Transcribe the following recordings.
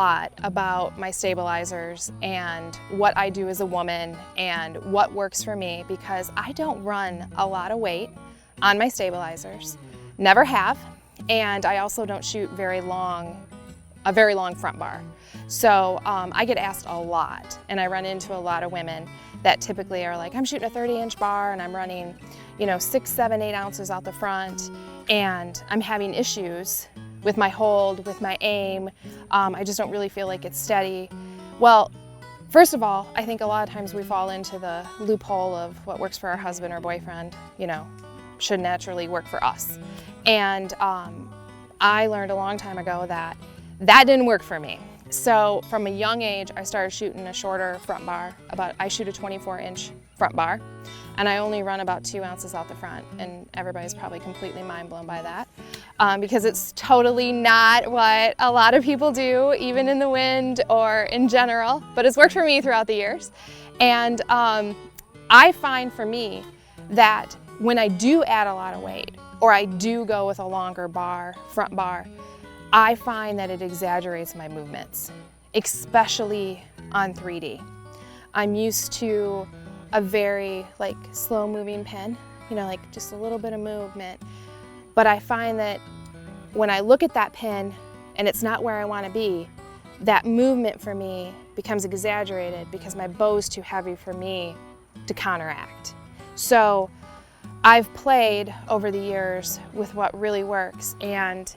lot about my stabilizers and what I do as a woman and what works for me, because I don't run a lot of weight on my stabilizers, never have, and I also don't shoot a very long front bar. So I get asked a lot, and I run into a lot of women that typically are like, I'm shooting a 30-inch bar and I'm running, 6, 7, 8 ounces out the front, and I'm having issues with my hold, with my aim. I just don't really feel like it's steady. Well, first of all, I think a lot of times we fall into the loophole of what works for our husband or boyfriend, should naturally work for us. And I learned a long time ago that didn't work for me. So from a young age, I started shooting a shorter front bar. I shoot a 24-inch front bar, and I only run about 2 ounces out the front, and everybody's probably completely mind blown by that, because it's totally not what a lot of people do, even in the wind or in general, but it's worked for me throughout the years. And I find for me that when I do add a lot of weight, or I do go with a longer front bar, I find that it exaggerates my movements, especially on 3D. I'm used to a very slow moving pin, just a little bit of movement. But I find that when I look at that pin and it's not where I want to be, that movement for me becomes exaggerated because my bow's too heavy for me to counteract. So I've played over the years with what really works, and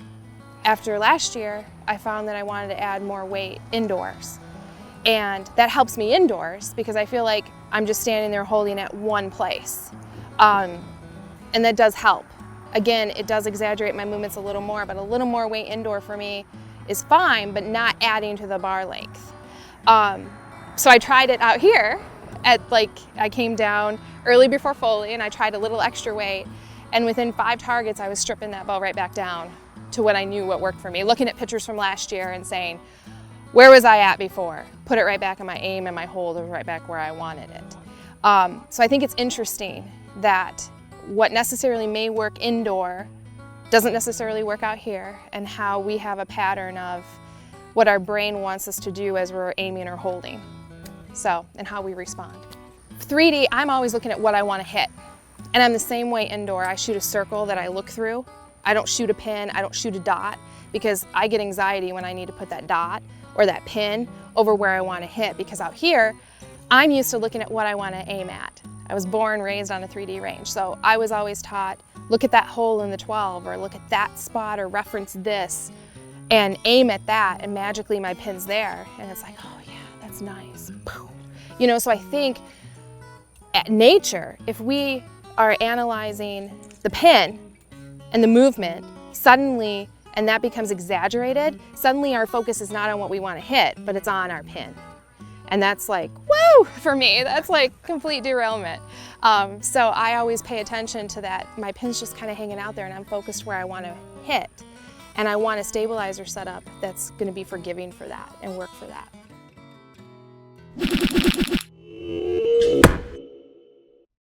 after last year, I found that I wanted to add more weight indoors. And that helps me indoors because I feel like I'm just standing there holding at one place. And that does help. Again, it does exaggerate my movements a little more, but a little more weight indoor for me is fine, but not adding to the bar length. So I tried it out here I came down early before Foley and I tried a little extra weight, and within 5 targets, I was stripping that bow right back down to what I knew what worked for me, looking at pictures from last year and saying, where was I at before? Put it right back in my aim, and my hold was right back where I wanted it. So I think it's interesting that what necessarily may work indoor doesn't necessarily work out here, and how we have a pattern of what our brain wants us to do as we're aiming or holding. And how we respond. 3D, I'm always looking at what I want to hit. And I'm the same way indoor. I shoot a circle that I look through. I don't shoot a pin, I don't shoot a dot, because I get anxiety when I need to put that dot or that pin over where I want to hit, because out here, I'm used to looking at what I want to aim at. I was born, raised on a 3D range, so I was always taught, look at that hole in the 12, or look at that spot, or reference this, and aim at that, and magically my pin's there, and it's like, oh yeah, that's nice. So I think at nature, if we are analyzing the pin and the movement suddenly, and that becomes exaggerated, suddenly our focus is not on what we want to hit, but it's on our pin. And that's like, woo, for me, that's like complete derailment. So I always pay attention to that. My pin's just kind of hanging out there and I'm focused where I want to hit. And I want a stabilizer setup that's going to be forgiving for that and work for that.